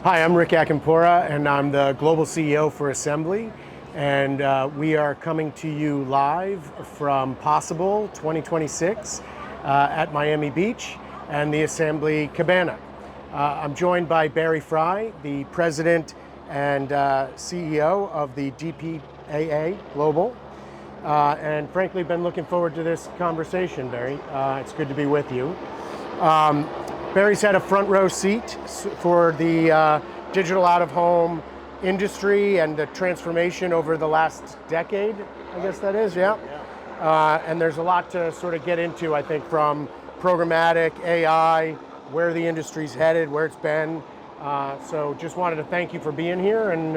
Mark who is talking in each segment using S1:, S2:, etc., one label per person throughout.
S1: Hi, I'm Rick Acampora, and I'm the Global CEO for Assembly. And we are coming to you live from Possible 2026 at Miami Beach and the Assembly Cabana. I'm joined by Barry Frey, the President and CEO of the DPAA Global. And frankly, been looking forward to this conversation, Barry. It's good to be with you. Barry's had a front row seat for the digital out-of-home industry and the transformation over the last decade, I guess that is, yeah. And there's a lot to sort of get into, I think, from programmatic, AI, where the industry's headed, where it's been. So just wanted to thank you for being here, and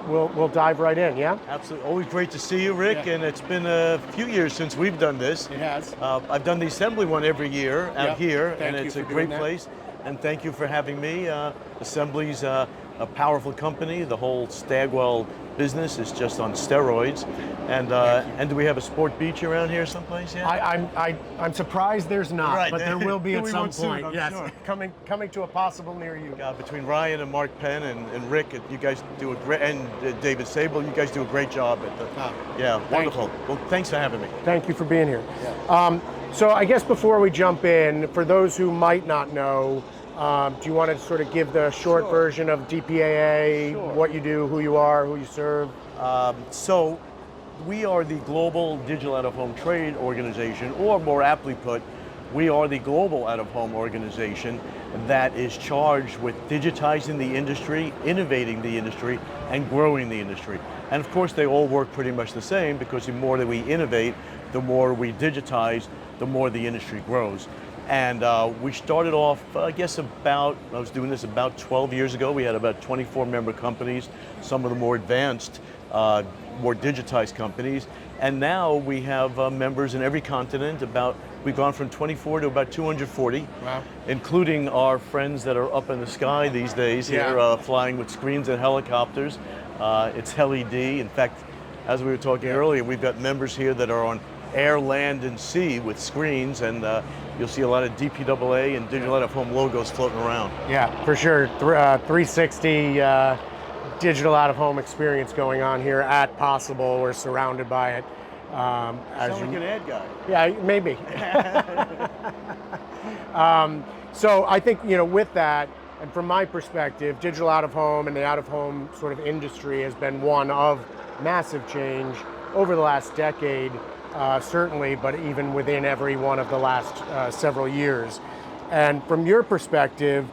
S1: we'll dive right in, yeah?
S2: Absolutely, always great to see you, Rick, and it's been a few years since we've done this.
S1: It has.
S2: I've done the Assembly one every year out here,
S1: Thank
S2: and
S1: you
S2: it's
S1: for
S2: a
S1: doing
S2: great
S1: that.
S2: place. And thank you for having me. Assembly's a powerful company. The whole Stagwell business is just on steroids. And do we have a sport beach around here someplace? Yeah.
S1: I'm surprised there's not,
S2: Right.
S1: but there will be at
S2: We
S1: some
S2: won't soon,
S1: point.
S2: I'm
S1: Yes,
S2: sure.
S1: coming to a Possible near you.
S2: Between Ryan and Mark Penn and Rick, you guys do a great, and David Sable, you guys do a great job at the. Yeah, wonderful. Well, thanks for having me.
S1: Thank you for being here. So I guess before we jump in, for those who might not know, do you want to sort of give the short
S2: Sure.
S1: version of DPAA,
S2: Sure.
S1: what you do, who you are, who you serve?
S2: So we are the Global Digital Out-of-Home Trade Organization, or more aptly put, we are the global out-of-home organization that is charged with digitizing the industry, innovating the industry, and growing the industry. And of course, they all work pretty much the same, because the more that we innovate, the more we digitize, the more the industry grows. And we started off, I was doing this about 12 years ago. We had about 24 member companies, some of the more advanced, more digitized companies. And now we have members in every continent. We've gone from 24 to about 240,
S1: Wow.
S2: including our friends that are up in the sky these days here, flying with screens and helicopters. It's LED. In fact, as we were talking earlier, we've got members here that are on air, land, and sea with screens, and you'll see a lot of DPAA and digital out-of-home logos floating around.
S1: Yeah, for sure. 360 digital out-of-home experience going on here at Possible. We're surrounded by it.
S2: Sound like an ad guy.
S1: Yeah, maybe. So I think, with that, and from my perspective, digital out-of-home and the out-of-home sort of industry has been one of massive change over the last decade, certainly, but even within every one of the last several years. And from your perspective,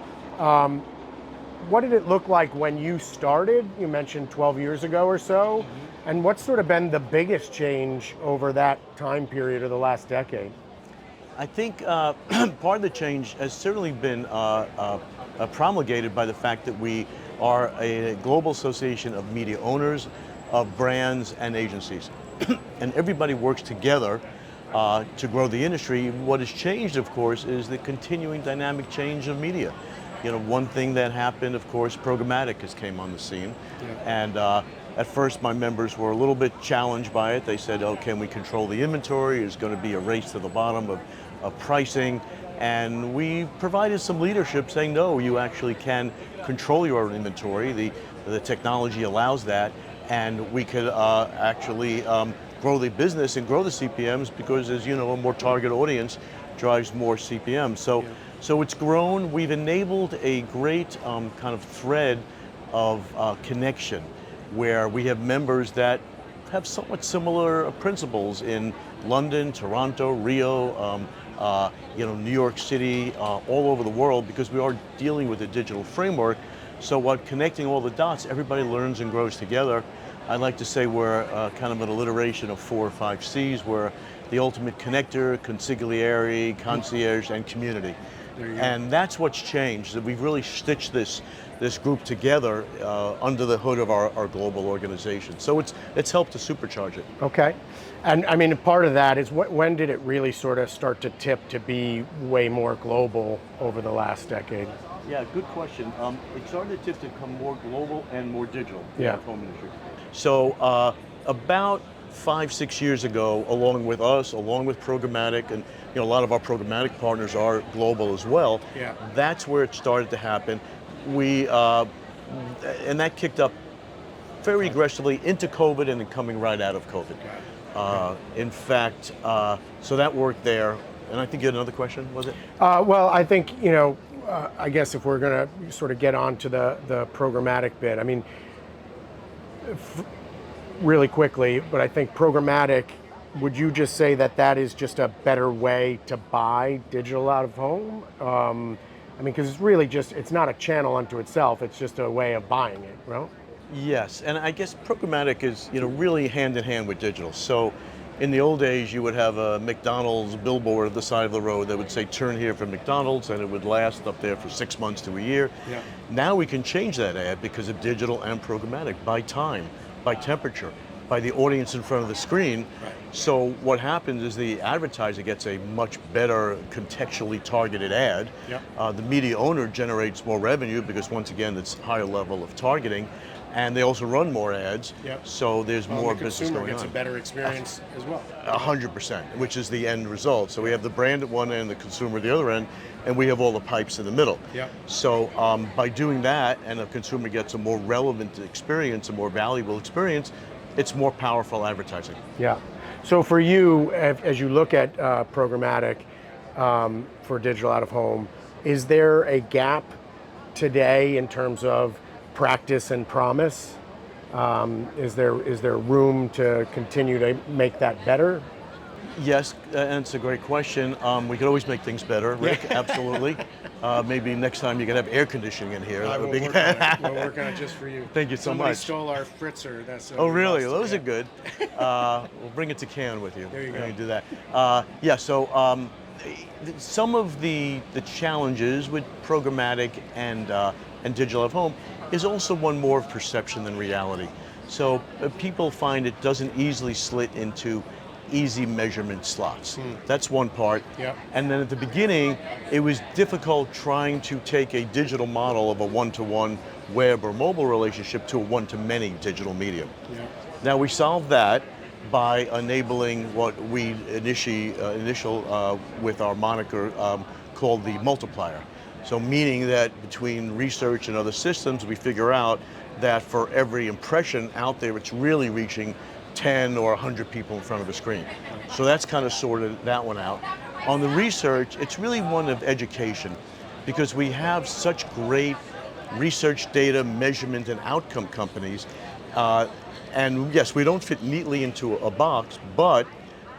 S1: what did it look like when you started? You mentioned 12 years ago or so. Mm-hmm. And what's sort of been the biggest change over that time period or the last decade?
S2: I think part of the change has certainly been promulgated by the fact that we are a global association of media owners, of brands and agencies. And everybody works together to grow the industry. What has changed, of course, is the continuing dynamic change of media. One thing that happened, of course, programmatic has came on the scene. Yeah. And at first my members were a little bit challenged by it. They said, oh, can we control the inventory? Is going to be a race to the bottom of pricing. And we provided some leadership saying, no, you actually can control your own inventory. The technology allows that. And we could actually grow the business and grow the CPMs, because, as you know, a more target audience drives more CPM. So it's grown. We've enabled a great kind of thread of connection, where we have members that have somewhat similar principles in London, Toronto, Rio, New York City, all over the world, because we are dealing with a digital framework. So while connecting all the dots, everybody learns and grows together. I like to say we're kind of an alliteration of 4 or 5 C's. We're the ultimate connector, consigliere, concierge, and community. And that's what's changed, that we've really stitched this group together under the hood of our global organization. So it's helped to supercharge it. Okay.
S1: And I mean, part of that is when did it really sort of start to tip to be way more global over the last decade?
S2: Yeah, good question. It started to tip to become more global and more digital in the home industry. So about 5-6 years ago, along with us, along with programmatic, and a lot of our programmatic partners are global as well.
S1: Yeah.
S2: That's where it started to happen. We and that kicked up very aggressively into COVID and then coming right out of COVID. In fact, so that worked there. And I think you had another question, was it?
S1: Well, I think, I guess if we're going to sort of get on to the programmatic bit, I mean, really quickly, but I think programmatic, would you just say that that is just a better way to buy digital out of home? I mean, because it's really just, it's not a channel unto itself, it's just a way of buying it, right?
S2: Yes, and I guess programmatic is, really hand in hand with digital. So in the old days, you would have a McDonald's billboard at the side of the road that would say, turn here for McDonald's, and it would last up there for 6 months to a year.
S1: Yeah.
S2: Now we can change that ad because of digital and programmatic by time, by temperature, by the audience in front of the screen.
S1: Right.
S2: So what happens is the advertiser gets a much better contextually targeted ad.
S1: Yep.
S2: The media owner generates more revenue because once again, it's higher level of targeting. And they also run more ads,
S1: Yep.
S2: so there's more
S1: the
S2: business
S1: consumer
S2: going
S1: gets
S2: on.
S1: a better experience as well.
S2: 100%, which is the end result. So we have the brand at one end, the consumer at the other end, and we have all the pipes in the middle.
S1: Yep.
S2: So by doing that, and the consumer gets a more relevant experience, a more valuable experience, it's more powerful advertising.
S1: Yeah. So for you, as you look at programmatic for digital out of home, is there a gap today in terms of practice and promise? Is there room to continue to make that better?
S2: Yes, and it's a great question. We could always make things better, Rick, absolutely. Maybe next time you can have air conditioning in here.
S1: I
S2: That would
S1: will
S2: be
S1: work on it. We'll work on it just for you.
S2: Thank you so
S1: Somebody
S2: much.
S1: stole our Fritzer. That's
S2: Oh, really? Those
S1: yeah.
S2: are good. We'll bring it to Cannes with you.
S1: There you
S2: We're
S1: go.
S2: going to do that. Yeah, so some of the challenges with programmatic and digital at home is also one more of perception than reality. So people find it doesn't easily slit into easy measurement slots. That's one part.
S1: Yeah.
S2: And then at the beginning, it was difficult trying to take a digital model of a one-to-one web or mobile relationship to a one-to-many digital medium.
S1: Yeah.
S2: Now we solved that by enabling what we initial with our moniker called the multiplier. So meaning that between research and other systems, we figure out that for every impression out there, it's really reaching 10 or 100 people in front of a screen. So that's kind of sorted that one out. On the research, it's really one of education because we have such great research data, measurement, and outcome companies. And yes, we don't fit neatly into a box, but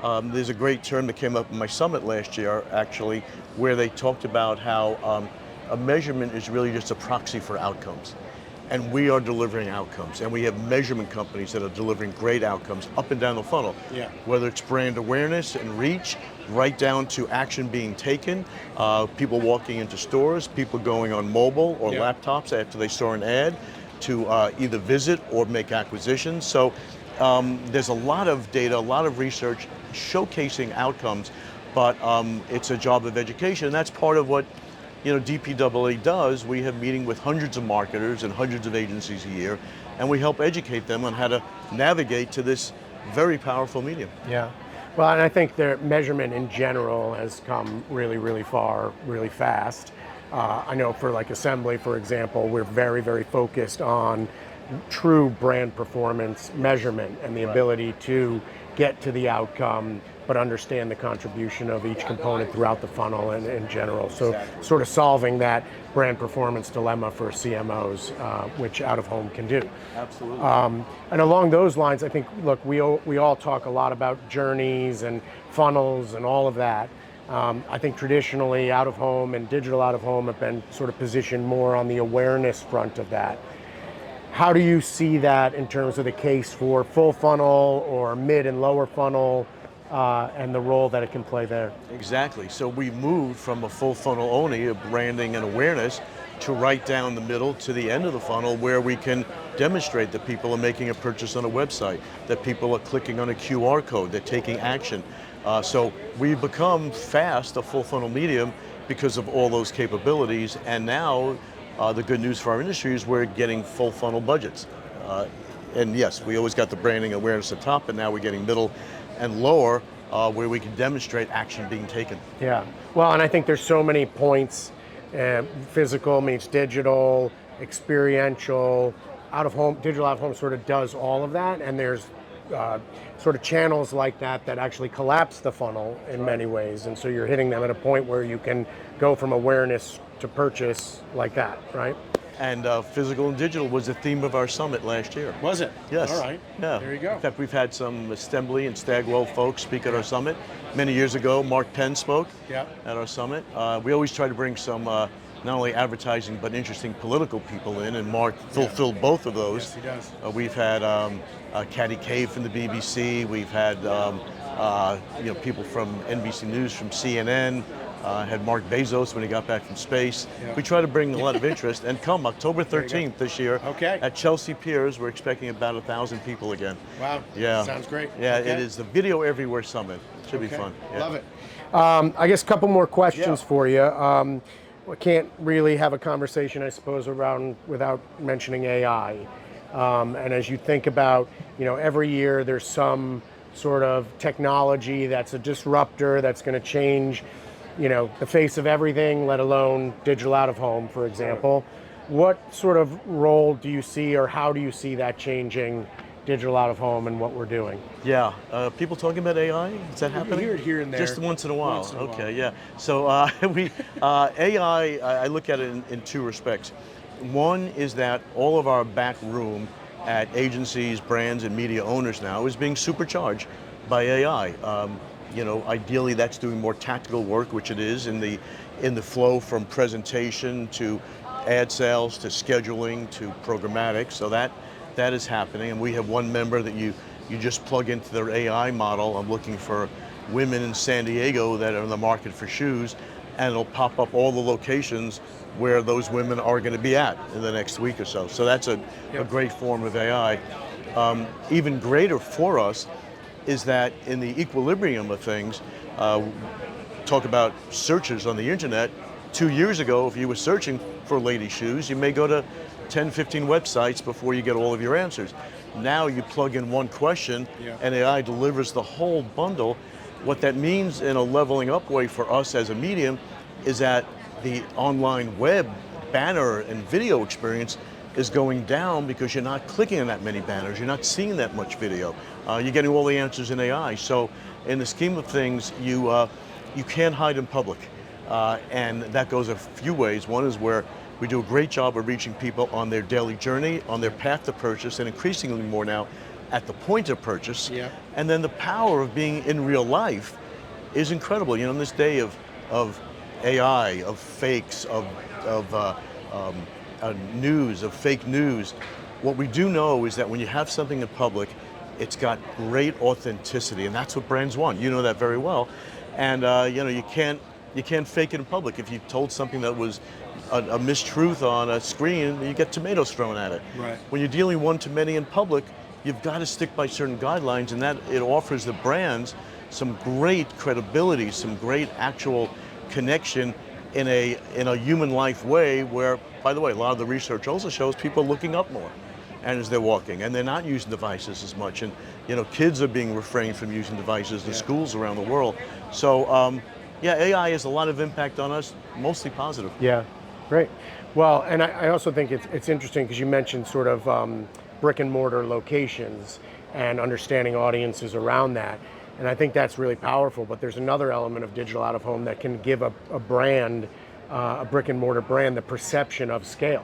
S2: there's a great term that came up in my summit last year, actually, where they talked about how a measurement is really just a proxy for outcomes. And we are delivering outcomes. And we have measurement companies that are delivering great outcomes up and down the funnel.
S1: Yeah.
S2: Whether it's brand awareness and reach, right down to action being taken, people walking into stores, people going on mobile or
S1: Yeah.
S2: laptops after they saw an ad, to either visit or make acquisitions. So there's a lot of data, a lot of research showcasing outcomes, but it's a job of education. And that's part of what DPAA does. We have meeting with hundreds of marketers and hundreds of agencies a year, and we help educate them on how to navigate to this very powerful medium.
S1: Yeah. Well, and I think the measurement in general has come really, really far, really fast. I know for like Assembly, for example, we're very, very focused on true brand performance measurement and the ability to get to the outcome, but understand the contribution of each component throughout the funnel and in general. So sort of solving that brand performance dilemma for CMOs, which out of home can do.
S2: Absolutely.
S1: And along those lines, I think, look, we all talk a lot about journeys and funnels and all of that. I think traditionally out of home and digital out of home have been sort of positioned more on the awareness front of that. How do you see that in terms of the case for full funnel or mid and lower funnel and the role that it can play there?
S2: Exactly. So we moved from a full funnel only of branding and awareness to right down the middle to the end of the funnel where we can demonstrate that people are making a purchase on a website, that people are clicking on a QR code, they're taking action. So we've become fast a full funnel medium because of all those capabilities, and now the good news for our industry is we're getting full funnel budgets. And yes, we always got the branding awareness at the top, but now we're getting middle and lower where we can demonstrate action being taken.
S1: Yeah, well, and I think there's so many points, physical meets digital, experiential, digital out of home sort of does all of that, and there's sort of channels like that that actually collapse the funnel in many ways, and so you're hitting them at a point where you can go from awareness to purchase like that, right?
S2: And physical and digital was the theme of our summit last year.
S1: Was it?
S2: Yes.
S1: All right.
S2: Yeah.
S1: There you go.
S2: In fact, we've had some Assembly and Stagwell folks speak at our summit. Many years ago, Mark Penn spoke at our summit. We always try to bring some not only advertising but interesting political people in, and Mark fulfilled both of those.
S1: Yes, he does.
S2: We've had Caddy Cave from the BBC. We've had people from NBC News, from CNN. Had Mark Bezos when he got back from space.
S1: Yeah.
S2: We try to bring a lot of interest, and come October 13th this year at Chelsea Piers, we're expecting about 1,000 people again.
S1: Wow.
S2: Yeah.
S1: Sounds great.
S2: Yeah, it is the Video Everywhere Summit. Should be fun. Yeah.
S1: Love it. I guess a couple more questions for you. We can't really have a conversation, I suppose, without mentioning AI. And as you think about, every year there's some sort of technology that's a disruptor that's going to change the face of everything, let alone digital out of home, for example. What sort of role do you see, or how do you see that changing digital out of home and what we're doing?
S2: Yeah, people talking about AI? Is that happening?
S1: You hear it here and there.
S2: Just once in a while.
S1: Once in a while.
S2: Okay, yeah. So AI, I look at it in two respects. One is that all of our back room at agencies, brands, and media owners now is being supercharged by AI. Ideally that's doing more tactical work, which it is in the flow from presentation to ad sales to scheduling to programmatic. So that is happening, and we have one member that you just plug into their AI model. I'm looking for women in San Diego that are in the market for shoes, and it'll pop up all the locations where those women are going to be at in the next week or so. So that's a great form of AI. Even greater for us is that in the equilibrium of things, talk about searches on the internet. 2 years ago, if you were searching for lady shoes, you may go to 10, 15 websites before you get all of your answers. Now you plug in one question and AI delivers the whole bundle. What that means in a leveling up way for us as a medium is that the online web banner and video experience is going down because you're not clicking on that many banners, you're not seeing that much video. You're getting all the answers in AI. So in the scheme of things, you can't hide in public. And that goes a few ways. One is where we do a great job of reaching people on their daily journey, on their path to purchase, and increasingly more now at the point of purchase. Yeah. And then the power of being in real life is incredible. In this day of AI, of fakes, of news, of fake news, what we do know is that when you have something in public, it's got great authenticity, and that's what brands want. You know that very well. And you can't fake it in public. If you told something that was a mistruth on a screen, you get tomatoes thrown at it. Right. When you're dealing one-to-many in public, you've got to stick by certain guidelines, and that it offers the brands some great credibility, some great actual connection in a human life way where, by the way, a lot of the research also shows people are looking up more and as they're walking, and they're not using devices as much, and kids are being refrained from using devices in schools around the world. So AI has a lot of impact on us, mostly positive.
S1: Yeah, great. Well, and I also think it's interesting because you mentioned sort of brick and mortar locations and understanding audiences around that. And I think that's really powerful, but there's another element of digital out of home that can give a brand, a brick and mortar brand, the perception of scale.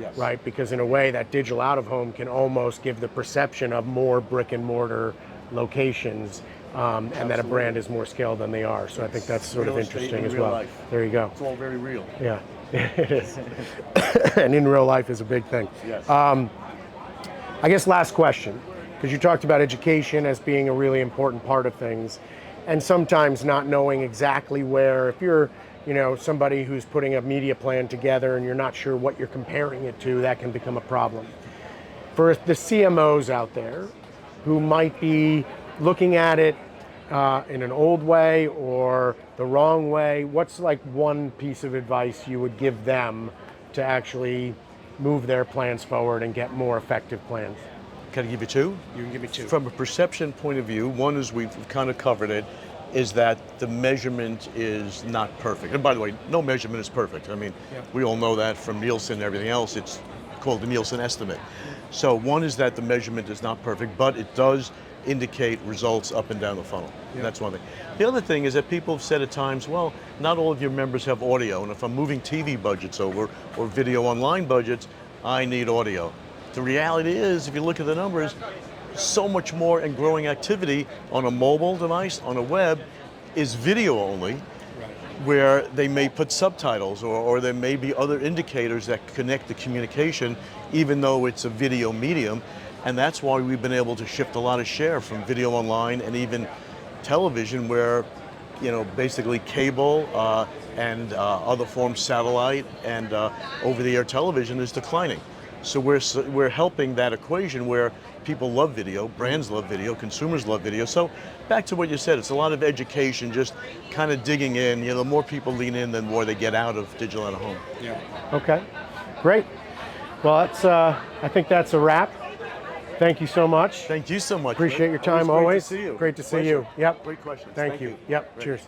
S1: Yes. Right? Because in a way that digital out of home can almost give the perception of more brick and mortar locations, and that a brand is more scale than they are. So I think that's sort of interesting as well.
S2: Life.
S1: There you go.
S2: It's all very real.
S1: Yeah, it is. And in real life is a big thing.
S2: Yes.
S1: I guess last question, because you talked about education as being a really important part of things, and sometimes not knowing exactly where, if you're somebody who's putting a media plan together and you're not sure what you're comparing it to, that can become a problem. For the CMOs out there who might be looking at it in an old way or the wrong way, what's like one piece of advice you would give them to actually move their plans forward and get more effective plans?
S2: Can I give you two?
S1: You can give me two.
S2: From a perception point of view, one is we've kind of covered it, is that the measurement is not perfect. And by the way, no measurement is perfect. I mean, we all know that from Nielsen and everything else. It's called the Nielsen estimate. So one is that the measurement is not perfect, but it does indicate results up and down the funnel. That's one thing. The other thing is that people have said at times, well, not all of your members have audio, and if I'm moving TV budgets over or video online budgets, I need audio. The reality is, if you look at the numbers, so much more and growing activity on a mobile device, on a web, is video only, where they may put subtitles or there may be other indicators that connect the communication, even though it's a video medium. And that's why we've been able to shift a lot of share from video online and even television, where, you know, basically cable and other forms, satellite and over-the-air television is declining. So we're helping that equation where people love video, brands love video, consumers love video. So back to what you said, it's a lot of education, just kind of digging in. You know, the more people lean in, the more they get out of digital out of home.
S1: Yeah. Okay, great. Well, that's I think that's a wrap. Thank you so much.
S2: Thank you so much.
S1: Appreciate your time always.
S2: Great to see you.
S1: Great to see
S2: Pleasure.
S1: you. Yep.
S2: Great questions.
S1: Thank you. Yep.
S2: Great.
S1: Cheers.